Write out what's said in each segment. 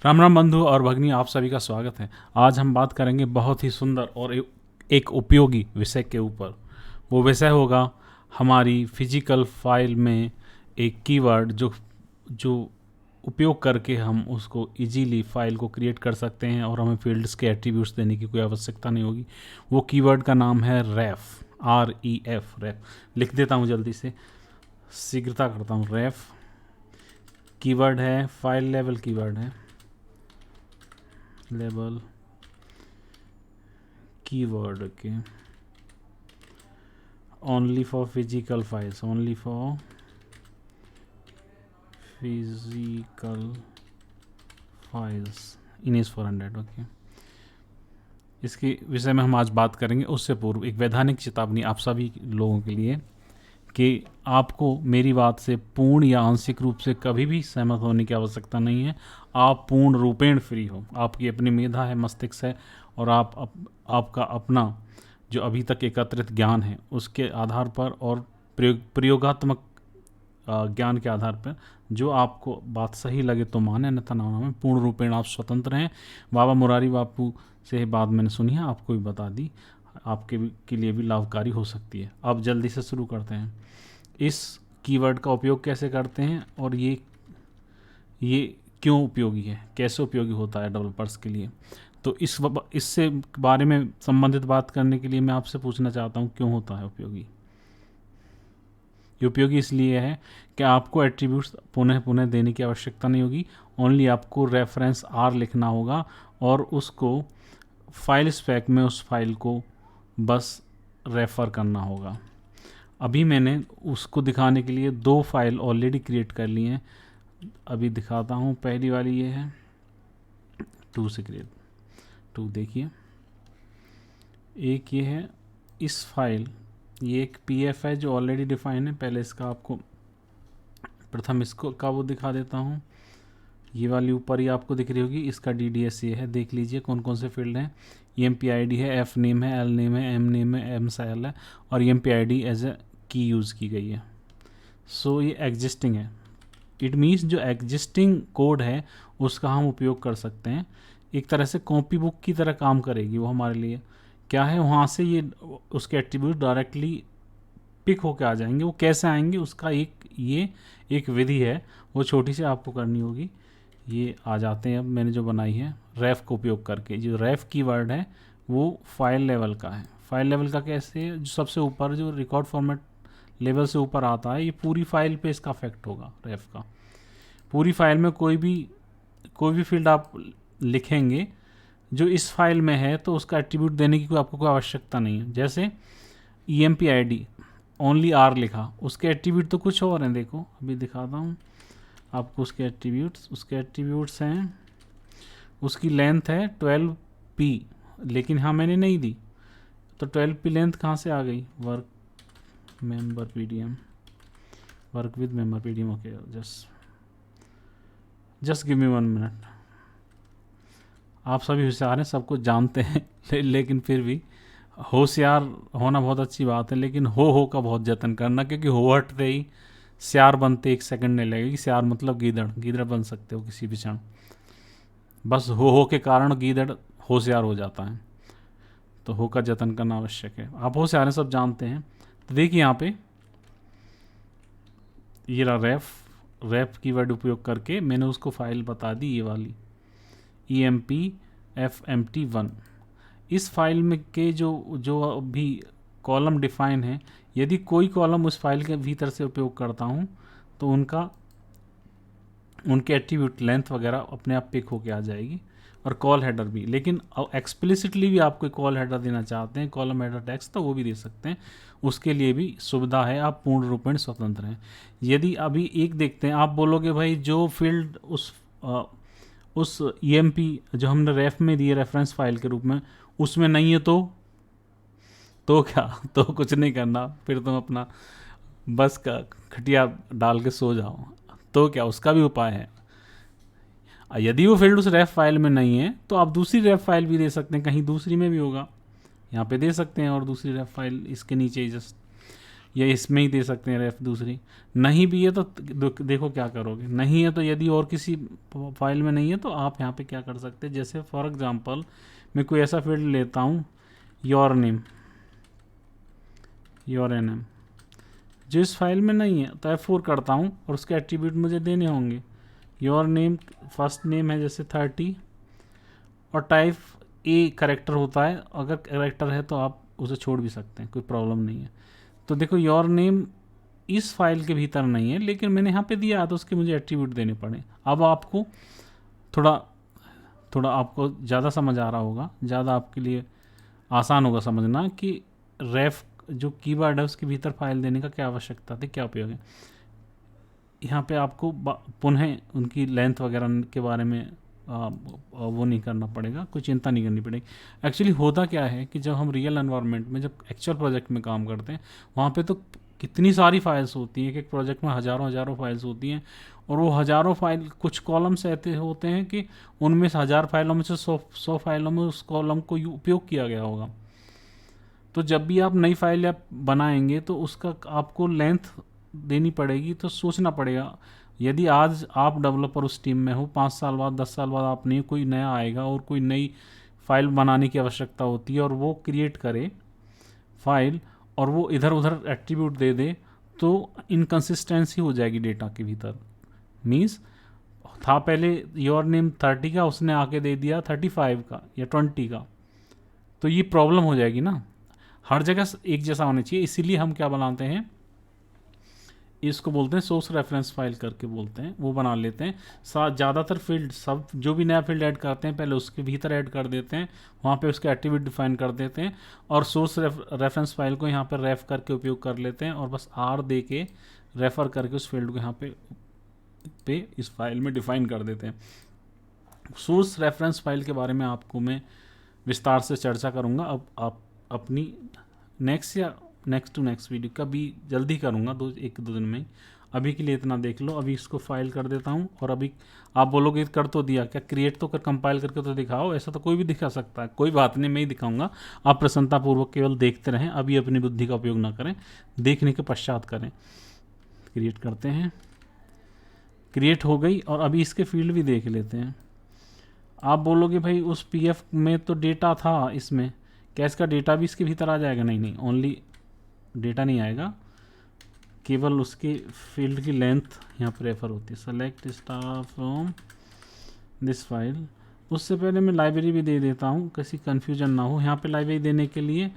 राम राम बंधु और भगिनी, आप सभी का स्वागत है। आज हम बात करेंगे बहुत ही सुंदर और एक उपयोगी विषय के ऊपर। वो विषय होगा हमारी फिजिकल फाइल में एक कीवर्ड जो जो उपयोग करके हम उसको इजीली फाइल को क्रिएट कर सकते हैं और हमें फील्ड्स के एट्रीब्यूट्स देने की कोई आवश्यकता नहीं होगी। वो कीवर्ड का नाम है रेफ, REF, रेफ। लिख देता हूँ जल्दी से, शीघ्रता करता हूँ। रेफ कीवर्ड है, फाइल लेवल कीवर्ड है, लेवल कीवर्ड के only for physical files, only for physical files in is 400। Okay, इसके विषय में हम आज बात करेंगे। उससे पूर्व एक वैधानिक चेतावनी आप सभी लोगों के लिए कि आपको मेरी बात से पूर्ण या आंशिक रूप से कभी भी सहमत होने की आवश्यकता नहीं है। आप पूर्ण रूपेण फ्री हो, आपकी अपनी मेधा है, मस्तिष्क है, और आपका अपना जो अभी तक एकत्रित ज्ञान है उसके आधार पर और प्रयोगात्मक ज्ञान के आधार पर जो आपको बात सही लगे तो माने, अन्यथा ना माने। पूर्ण रूपेण आप स्वतंत्र हैं। बाबा मुरारी बापू से बात मैंने सुनी है, आपको भी बता दी, आपके के लिए भी लाभकारी हो सकती है। अब जल्दी से शुरू करते हैं। इस कीवर्ड का उपयोग कैसे करते हैं और ये क्यों उपयोगी है, कैसे उपयोगी होता है डेवलपर्स के लिए। तो इससे बारे में संबंधित बात करने के लिए मैं आपसे पूछना चाहता हूँ, क्यों होता है उपयोगी। ये उपयोगी इसलिए है कि आपको एट्रीब्यूट्स पुनः पुनः देने की आवश्यकता नहीं होगी। ओनली आपको रेफरेंस R लिखना होगा और उसको फाइल स्पेक में उस फाइल को बस रेफ़र करना होगा। अभी मैंने उसको दिखाने के लिए दो फाइल ऑलरेडी क्रिएट कर ली हैं, अभी दिखाता हूँ। पहली वाली ये है 2 से क्रिएट 2, देखिए। एक ये है इस फाइल, ये एक PF है जो ऑलरेडी डिफाइन है। पहले इसका आपको प्रथम इसको का वो दिखा देता हूँ। ये वाली ऊपर ही आपको दिख रही होगी, इसका DDS ये है। देख लीजिए कौन कौन से फील्ड हैं। EMP-ID है, F नेम है, L नेम है, M नेम है, MSIL है, और EMP-ID एज ए की यूज़ की गई है। सो ये एग्जिस्टिंग है। इट मीन्स जो एग्जिस्टिंग कोड है उसका हम उपयोग कर सकते हैं। एक तरह से कॉपी बुक की तरह काम करेगी वो हमारे लिए। क्या है, वहाँ से ये उसके एट्रीब्यूट डायरेक्टली पिक होके आ जाएंगे। वो कैसे आएंगे उसका एक विधि है, वो छोटी सी आपको करनी होगी। ये आ जाते हैं। अब मैंने जो बनाई है रेफ का उपयोग करके, जो रेफ कीवर्ड है वो फाइल लेवल का है। फाइल लेवल का कैसे, जो सबसे ऊपर जो रिकॉर्ड फॉर्मेट लेवल से ऊपर आता है, ये पूरी फाइल पे इसका इफेक्ट होगा रेफ का। पूरी फाइल में कोई भी फील्ड आप लिखेंगे जो इस फाइल में है तो उसका एट्रीब्यूट देने की आपको कोई आवश्यकता नहीं है। जैसे EMP-ID ओनली R लिखा, उसके एट्रीब्यूट तो कुछ और हैं। देखो अभी दिखाता हूँ आपको उसके एट्रीब्यूट्स हैं। उसकी लेंथ है 12P, लेकिन हाँ मैंने नहीं दी, तो 12P लेंथ कहाँ से आ गई। Work with member PDM। Okay, just give me 1 minute. आप सभी होशियार हैं, सब कुछ जानते हैं लेकिन फिर भी होशियार होना बहुत अच्छी बात है, लेकिन हो का बहुत जतन करना, क्योंकि हो हटते ही श्यार बनते 1 सेकंड नहीं लगेगी। श्यार मतलब गीदड़ बन सकते हो किसी भी क्षण। बस हो के कारण गीदड़ होशियार हो जाता है, तो हो का जतन करना आवश्यक है। आप होशियार हैं, सब जानते हैं। तो देखिए यहाँ पे ये रेफ कीवर्ड उपयोग करके मैंने उसको फाइल बता दी, ये वाली EMP-FMT1। इस फाइल में के जो भी कॉलम डिफाइन है, यदि कोई कॉलम उस फाइल के भीतर से उपयोग करता हूँ तो उनके एट्रीब्यूट लेंथ वगैरह अपने आप पिक होके आ जाएगी, और कॉल हेडर भी। लेकिन एक्सप्लिसिटली भी आप कोई कॉल हेडर देना चाहते हैं, कॉलम हेडर टेक्स्ट, तो वो भी दे सकते हैं। उसके लिए भी सुविधा है, आप पूर्ण रूपेण स्वतंत्र हैं। यदि अभी एक देखते हैं, आप बोलोगे भाई जो फील्ड उस EMP जो हमने रेफ में दिए रेफरेंस फाइल के रूप में उसमें नहीं है, तो क्या तो कुछ नहीं करना, फिर तुम अपना बस का खटिया डाल के सो जाओ। तो क्या, उसका भी उपाय है। यदि वो फील्ड उस रेफ फाइल में नहीं है तो आप दूसरी रेफ फाइल भी दे सकते हैं, कहीं दूसरी में भी होगा, यहाँ पे दे सकते हैं। और दूसरी रेफ फाइल इसके नीचे ही जस्ट या इसमें ही दे सकते हैं रेफ दूसरी। नहीं भी है तो देखो क्या करोगे, नहीं है तो यदि और किसी फाइल में नहीं है तो आप यहाँ पे क्या कर सकते हैं, जैसे फॉर एग्जांपल मैं कोई ऐसा फील्ड लेता हूँ your name, your N M, जो इस फाइल में नहीं है तो F4 करता हूँ और उसके एट्रीब्यूट मुझे देने होंगे। योर नेम, फर्स्ट नेम है जैसे 30 और टाइप ए करेक्टर होता है, अगर करेक्टर है तो आप उसे छोड़ भी सकते हैं, कोई प्रॉब्लम नहीं है। तो देखो योर नेम इस फाइल के भीतर नहीं है लेकिन मैंने यहाँ पे दिया तो उसके मुझे एट्रीब्यूट देने पड़े। अब आपको थोड़ा आपको ज़्यादा समझ आ रहा होगा, ज़्यादा आपके लिए आसान होगा समझना कि रेफ जो कीवर्ड है उसके भीतर फाइल देने का क्या आवश्यकता थी, क्या उपयोग है। यहाँ पे आपको पुनः उनकी लेंथ वगैरह के बारे में वो नहीं करना पड़ेगा, कोई चिंता नहीं करनी पड़ेगी। एक्चुअली होता क्या है कि जब हम रियल एनवायरनमेंट में, जब एक्चुअल प्रोजेक्ट में काम करते हैं, वहाँ पे तो कितनी सारी फाइल्स होती हैं, एक प्रोजेक्ट में हज़ारों फाइल्स होती हैं और वो हज़ारों फाइल, कुछ कॉलम्स ऐसे होते हैं कि उनमें से 1000 फाइलों में से 100 फाइलों में उस कॉलम को उपयोग किया गया होगा। तो जब भी आप नई फाइल आप बनाएंगे तो उसका आपको लेंथ देनी पड़ेगी, तो सोचना पड़ेगा। यदि आज आप डेवलपर उस टीम में हो, 5 साल बाद 10 साल बाद आप नहीं, कोई नया आएगा और कोई नई फाइल बनाने की आवश्यकता होती है और वो क्रिएट करे फाइल और वो इधर उधर एट्रीब्यूट दे दे, तो इनकन्सिस्टेंसी हो जाएगी डेटा के भीतर। मीन्स था पहले योर नेम 30 का, उसने आके दे दिया 35 का या 20 का, तो ये प्रॉब्लम हो जाएगी ना। हर जगह एक जैसा होना चाहिए, इसीलिए हम क्या बनाते हैं, इसको बोलते हैं सोर्स रेफरेंस फाइल करके बोलते हैं, वो बना लेते हैं। ज़्यादातर फील्ड, सब जो भी नया फील्ड ऐड करते हैं पहले उसके भीतर ऐड कर देते हैं, वहाँ पे उसके एट्रीब्यूट डिफाइन कर देते हैं और सोर्स रेफरेंस फाइल को यहाँ पर रेफ करके उपयोग कर लेते हैं और बस आर दे के रेफ़र करके उस फील्ड को यहाँ पे इस फाइल में डिफाइन कर देते हैं। सोर्स रेफरेंस फाइल के बारे में आपको मैं विस्तार से चर्चा करूँगा अब आप अपनी नेक्स्ट टू नेक्स्ट वीडियो कभी जल्दी करूँगा, 1-2 दिन में। अभी के लिए इतना देख लो। अभी इसको फाइल कर देता हूँ और अभी आप बोलोगे कर तो दिया, क्या क्रिएट तो कर, कंपाइल करके तो दिखाओ। ऐसा तो कोई भी दिखा सकता है, कोई बात नहीं, मैं ही दिखाऊंगा। आप प्रसन्नतापूर्वक केवल देखते रहें, अभी अपनी बुद्धि का उपयोग ना करें, देखने के पश्चात करें। क्रिएट करते हैं, क्रिएट हो गई और अभी इसके फील्ड भी देख लेते हैं। आप बोलोगे भाई उस पीएफ में तो डेटा था, इसमें क्या इसका डेटा भी इसके भीतर आ जाएगा? नहीं, ओनली डेटा नहीं आएगा, केवल उसके फील्ड की लेंथ यहाँ पर रेफर होती है। Select star from this file. उससे पहले मैं लाइब्रेरी भी दे देता हूँ, किसी कन्फ्यूजन ना हो। यहाँ पे लाइब्रेरी देने के लिए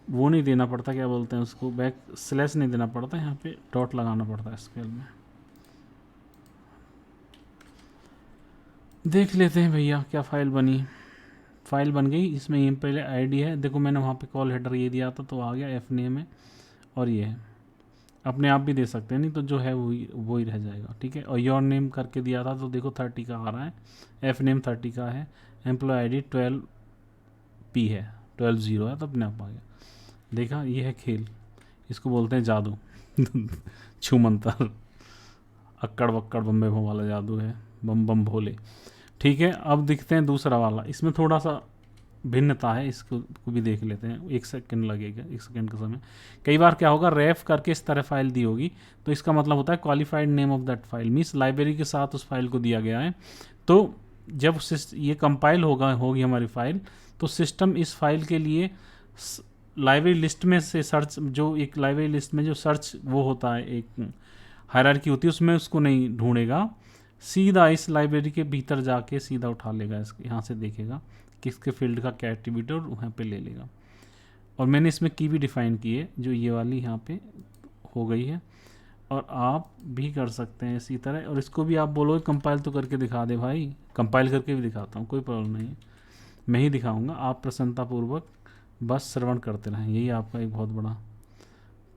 वो नहीं देना पड़ता, क्या बोलते हैं उसको, बैक स्लैश नहीं देना पड़ता, यहाँ पे डॉट लगाना पड़ता है स्केल में। देख लेते हैं भैया क्या फ़ाइल बनी। फ़ाइल बन गई, इसमें ये पहले आईडी है, देखो मैंने वहाँ पे कॉल हेडर ये दिया था तो आ गया, एफ नेम है और ये है। अपने आप भी दे सकते हैं, नहीं तो जो है वही रह जाएगा, ठीक है। और योर नेम करके दिया था तो देखो 30 का आ रहा है, एफ नेम 30 का है, एम्प्लॉय आईडी 12P है, 12 है, तो अपने आप आ गया। देखा, ये है खेल, इसको बोलते हैं जादू छूमंतर, अक्कड़ बक्कड़ बम्बे भो वाला जादू है, बम बम भोले। ठीक है, अब दिखते हैं दूसरा वाला, इसमें थोड़ा सा भिन्नता है, इसको भी देख लेते हैं। 1 सेकंड लगेगा, 1 सेकंड का समय। कई बार क्या होगा, रेफ करके इस तरह फाइल दी होगी तो इसका मतलब होता है qualified name of that file, means library के साथ उस फाइल को दिया गया है। तो जब ये कंपाइल होगी हमारी फाइल, तो सिस्टम इस फाइल के लिए लाइब्रेरी लिस्ट में से सर्च, जो एक लाइब्रेरी लिस्ट में जो सर्च वो होता है, एक हायरार्की होती है, उसमें उसको नहीं ढूंढेगा, सीधा इस लाइब्रेरी के भीतर जाके सीधा उठा लेगा, इसके यहाँ से देखेगा किसके फील्ड का क्या एट्रीब्यूट है और वहाँ पे ले लेगा। और मैंने इसमें की भी डिफ़ाइन की है, जो ये वाली यहाँ पे हो गई है, और आप भी कर सकते हैं इसी तरह। और इसको भी आप बोलोगे कंपाइल तो करके दिखा दे भाई, कंपाइल करके भी दिखाता हूँ, कोई प्रॉब्लम नहीं है, मैं ही दिखाऊँगा। आप प्रसन्नतापूर्वक बस श्रवण करते रहें, यही आपका एक बहुत बड़ा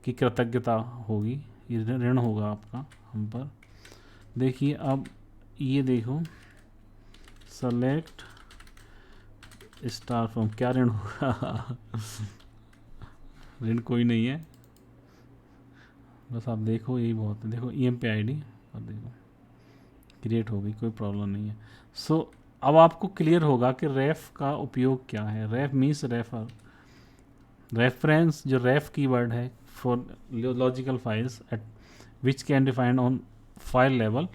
की कृतज्ञता होगी, ये ऋण होगा आपका हम पर। देखिए अब ये देखो, सेलेक्ट स्टार फ्रॉम, क्या ऋण होगा ऋण कोई नहीं है, बस आप देखो, यही बहुत है। देखो EMP ID और देखो क्रिएट हो गई, कोई प्रॉब्लम नहीं है। सो अब आपको क्लियर होगा कि रेफ का उपयोग क्या है। रेफ मीन्स रेफर, रेफरेंस, जो रेफ कीवर्ड है for logical files eight which can defined on file level,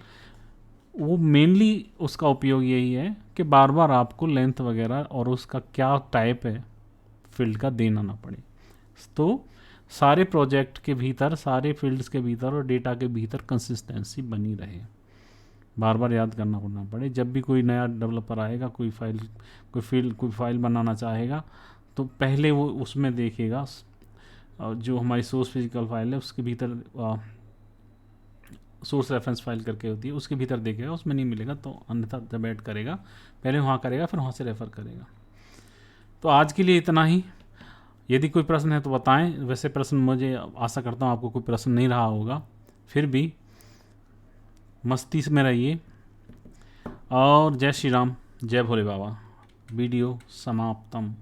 वो मेनली उसका उपयोग यही है कि बार बार आपको लेंथ वगैरह और उसका क्या टाइप है फील्ड का देना ना पड़े। तो सारे प्रोजेक्ट के भीतर, सारे फील्ड्स के भीतर और डेटा के भीतर कंसिस्टेंसी बनी रहे, बार बार याद करना पड़ना पड़े। जब भी कोई नया डेवलपर आएगा, कोई फाइल बनाना चाहेगा, तो पहले वो उसमें देखेगा जो हमारी सोर्स फिजिकल फाइल है उसके भीतर सोर्स रेफरेंस फाइल करके होती है, उसके भीतर देखेगा, उसमें नहीं मिलेगा तो अन्यथा जब ऐड करेगा पहले वहाँ करेगा, फिर वहाँ से रेफ़र करेगा। तो आज के लिए इतना ही। यदि कोई प्रश्न है तो बताएं। वैसे प्रश्न, मुझे आशा करता हूँ आपको कोई प्रश्न नहीं रहा होगा, फिर भी मस्ती में रहिए। और जय श्री राम, जय भोले बाबा। वीडियो समाप्तम।